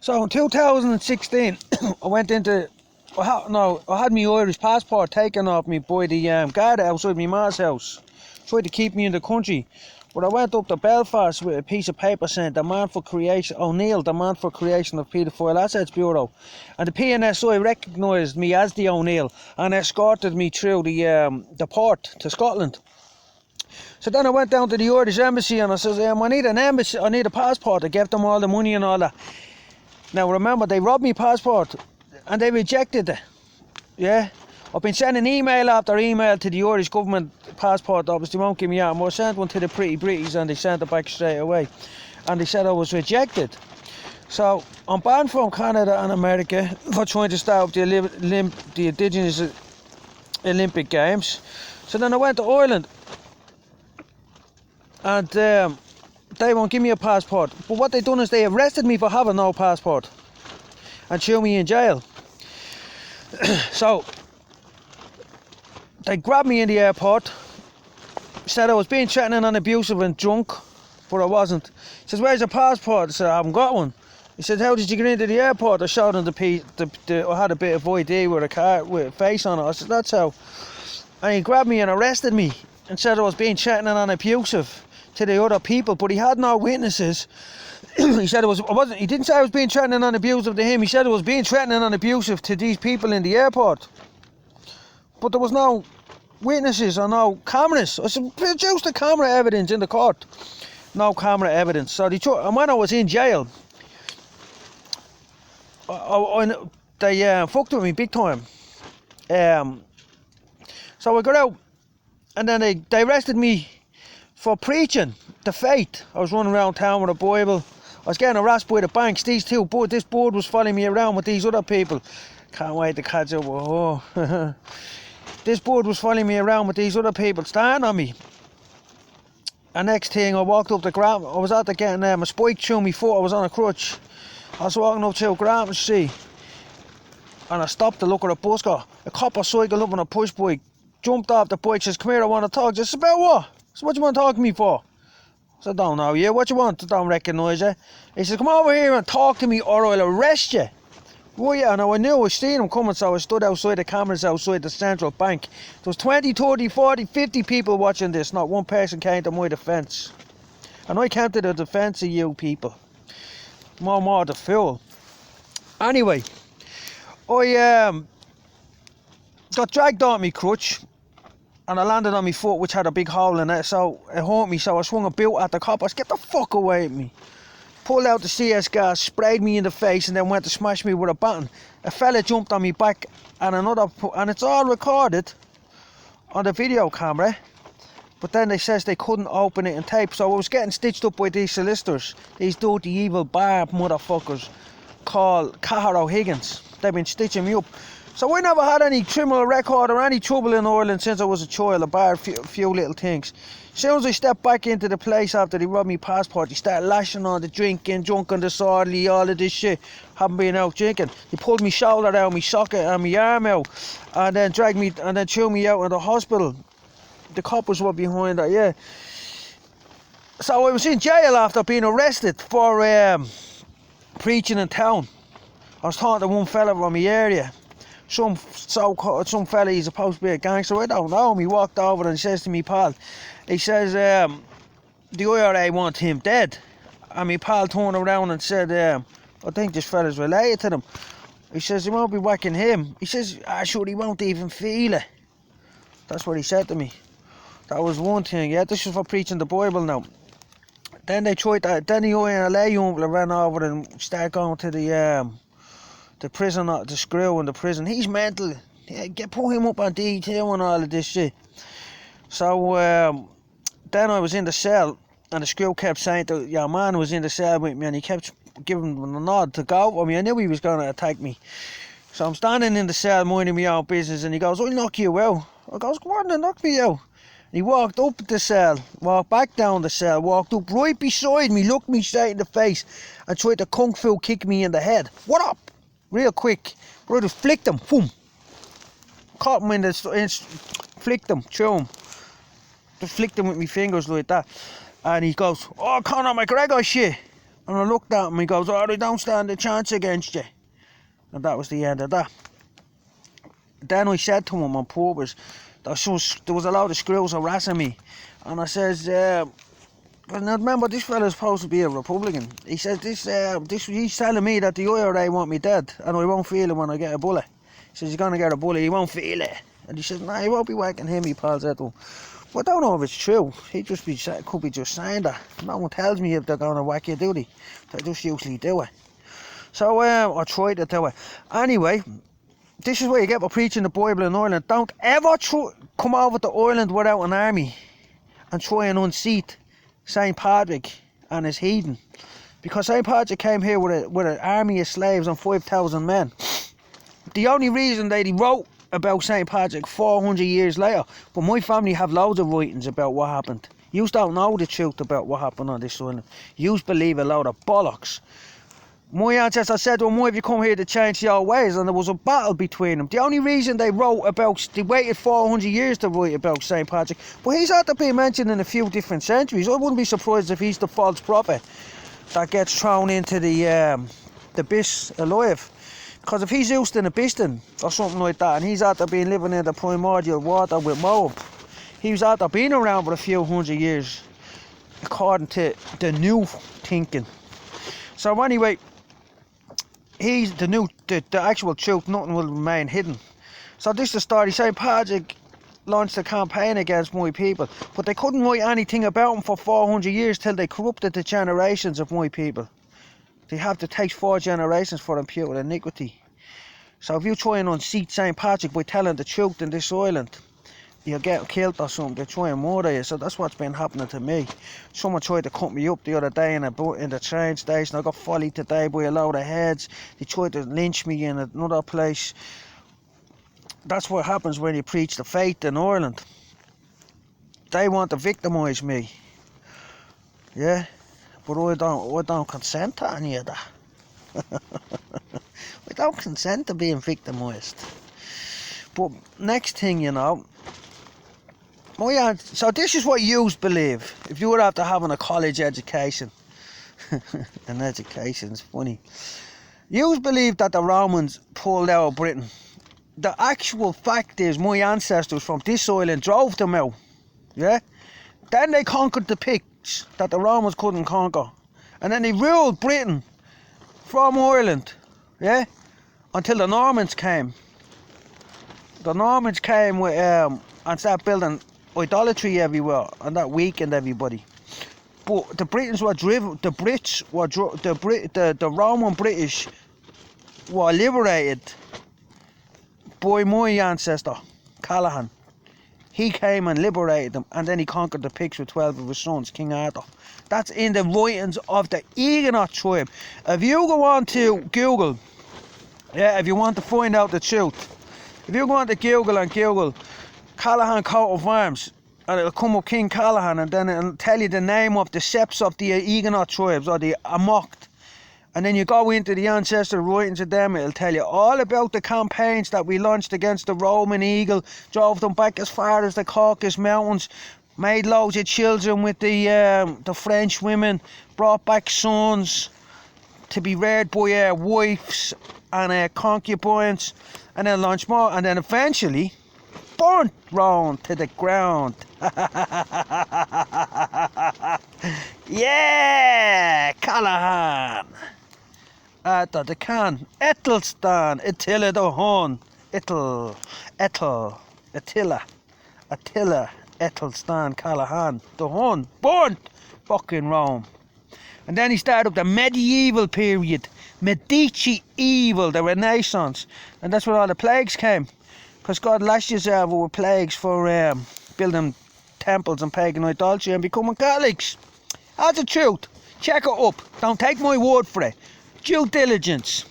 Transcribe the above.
So in 2016, I had my Irish passport taken off me by the guard outside my ma's house. Tried to keep me in the country. But I went up to Belfast with a piece of paper saying O'Neill, demand for creation of Paedophile Assets Bureau. And the PNSI recognised me as the O'Neill and escorted me through the port to Scotland. So then I went down to the Irish embassy and I says, I need a passport. I gave them all the money and all that. Now remember, they robbed me passport and they rejected it. Yeah. I've been sending email after email to the Irish government passport office. They won't give me out. I sent one to the Pretty British and they sent it back straight away. And they said I was rejected. So I'm banned from Canada and America for trying to start up the Indigenous Olympic Games. So then I went to Ireland and they won't give me a passport. But what they done is they arrested me for having no passport and threw me in jail. So they grabbed me in the airport, said I was being threatening and abusive and drunk, but I wasn't. He says, where's your passport? I said, I haven't got one. He said, how did you get into the airport? I showed him I had a bit of ID with a car with a face on it. I said, that's how. And he grabbed me and arrested me and said I was being threatening and abusive to the other people, but he had no witnesses. He said he didn't say I was being threatening and abusive to him. He said I was being threatening and abusive to these people in the airport. But there was no witnesses or no cameras. I said, produce the camera evidence in the court. No camera evidence. So and when I was in jail, they fucked with me big time. So I got out, and then they arrested me for preaching the faith. I was running around town with a Bible. I was getting harassed by the banks. This board was following me around with these other people. Can't wait to catch up with her. This board was following me around with these other people staring on me. And next thing, I walked up the Grant. I was after getting a spike through my foot. I was on a crutch. I was walking up to Grant Street, and I stopped to look at a bus car. A copper cycled up on a push bike, jumped off the bike, says, come here, I want to talk. I said, about what? So what you want to talk to me for? I said, don't know you. What you want? I don't recognise you. He says, come over here and talk to me or I'll arrest you. Well, yeah, and I knew I was seeing him coming, so I stood outside the cameras outside the central bank. There was 20, 30, 40, 50 people watching this. Not one person came to my defence. And I came to the defence of you people. More the fool. Anyway, I got dragged on my crutch and I landed on my foot, which had a big hole in it, so it hurt me. So I swung a boot at the cop. I said, get the fuck away with me. Pulled out the CS gas, sprayed me in the face, and then went to smash me with a baton. A fella jumped on me back, and it's all recorded on the video camera. But then they says they couldn't open it in tape, so I was getting stitched up by these solicitors, these dirty evil barb motherfuckers called Callaghan O'Higgins. They've been stitching me up. So I never had any criminal record or any trouble in Ireland since I was a child, a few little things. As soon as I stepped back into the place after they robbed me passport, they started lashing on the drinking, drunk and disorderly, all of this shit. Haven't been out drinking. They pulled me shoulder out, me socket and my arm out, and then dragged me and then threw me out in the hospital. The coppers were behind that, yeah. So I was in jail after being arrested for preaching in town. I was talking to one fella from my area. Some fella, he's supposed to be a gangster, I don't know him. He walked over and says to me pal, he says, the IRA want him dead. And my pal turned around and said, I think this fella's related to them. He says, he won't be whacking him. He says, sure, he won't even feel it. That's what he said to me. That was one thing, yeah, this is for preaching the Bible now. Then they tried that, then the IRA uncle ran over and started going to the prison, the screw in the prison. He's mental. Yeah, put him up on D2 and all of this shit. So then I was in the cell and the screw kept saying that your man was in the cell with me and he kept giving him a nod to go for me. I knew he was going to attack me. So I'm standing in the cell minding my own business and he goes, I'll knock you out. I goes, come on then, knock me out. And he walked up the cell, walked back down the cell, walked up right beside me, looked me straight in the face and tried to kung fu kick me in the head. What up? Real quick. But I just flicked him. Boom. Caught him flicked him, threw him. Just flicked him with my fingers like that. And he goes, oh, Conor McGregor shit. And I looked at him, he goes, oh, they don't stand a chance against you. And that was the end of that. Then I said to him on purpose, there was a load of screws harassing me. And I says, now remember, this fella's supposed to be a Republican. He says, he's telling me that the IRA want me dead, and I won't feel it when I get a bullet. He says, he's going to get a bullet, he won't feel it. And he says, nah, he won't be whacking him, he pals said to him. But I don't know if it's true. He could be just saying that. No one tells me if they're going to whack you, do they? They just usually do it. So I tried to do it. Anyway, this is what you get for preaching the Bible in Ireland. Don't ever come over to Ireland without an army and try and unseat St. Patrick and his heathen. Because St. Patrick came here with an army of slaves and 5,000 men. The only reason they wrote about St. Patrick 400 years later, but my family have loads of writings about what happened. You don't know the truth about what happened on this island. You believe a load of bollocks. My ancestors said to him, why have you come here to change your ways? And there was a battle between them. The only reason they waited 400 years to write about St. Patrick, but he's had to be mentioned in a few different centuries. I wouldn't be surprised if he's the false prophet that gets thrown into the abyss alive. Because if he's used in a biston or something like that, and he's after been living in the primordial water with Moab, he's after been around for a few hundred years, according to the new thinking. So anyway, he's the actual truth, nothing will remain hidden. So this is the story. St. Patrick launched a campaign against my people, but they couldn't write anything about him for 400 years till they corrupted the generations of my people. They have to take 4 generations for imputed iniquity. So if you try and unseat St. Patrick by telling the truth in this island, you'll get killed or something. They try and murder you. So that's what's been happening to me. Someone tried to cut me up the other day in the train station. I got follied today by a load of heads. They tried to lynch me in another place. That's what happens when you preach the faith in Ireland. They want to victimise me. Yeah? But I don't consent to any of that. I don't consent to being victimised. But next thing, you know, so this is what you believe. If you were after having a college education, an education's funny. You believe that the Romans pulled out of Britain. The actual fact is, my ancestors from this island drove them out. Yeah? Then they conquered the Picts that the Romans couldn't conquer. And then they ruled Britain from Ireland. Yeah? Until the Normans came. The Normans came with, and started building idolatry everywhere, and that weakened everybody. But the Britons were driven. The Roman British were liberated by my ancestor, Callaghan. He came and liberated them, and then he conquered the Picts with 12 of his sons, King Arthur. That's in the writings of the Huguenot tribe. If you go on to Google, if you want to find out the truth, if you go on to Google and Google Callaghan coat of arms, and it'll come up King Callaghan, and then it'll tell you the name of the septs of the Huguenot tribes, or the Amocht. And then you go into the ancestral writings of them, it'll tell you all about the campaigns that we launched against the Roman eagle, drove them back as far as the Caucasus Mountains, made loads of children with the French women, brought back sons to be reared by wives and concubines, and then launched more, and then eventually burnt Rome to the ground. Yeah, Callaghan. After the can, Ethelstan, Attila the Hun, Attila, Ethelstan, Callaghan, the Hun, burnt fucking Rome. And then he started up the medieval period, Medici evil, the Renaissance, and that's where all the plagues came. Because God lashed us over with plagues for building temples and pagan idolatry and becoming Catholics. That's the truth. Check it up. Don't take my word for it. Due diligence.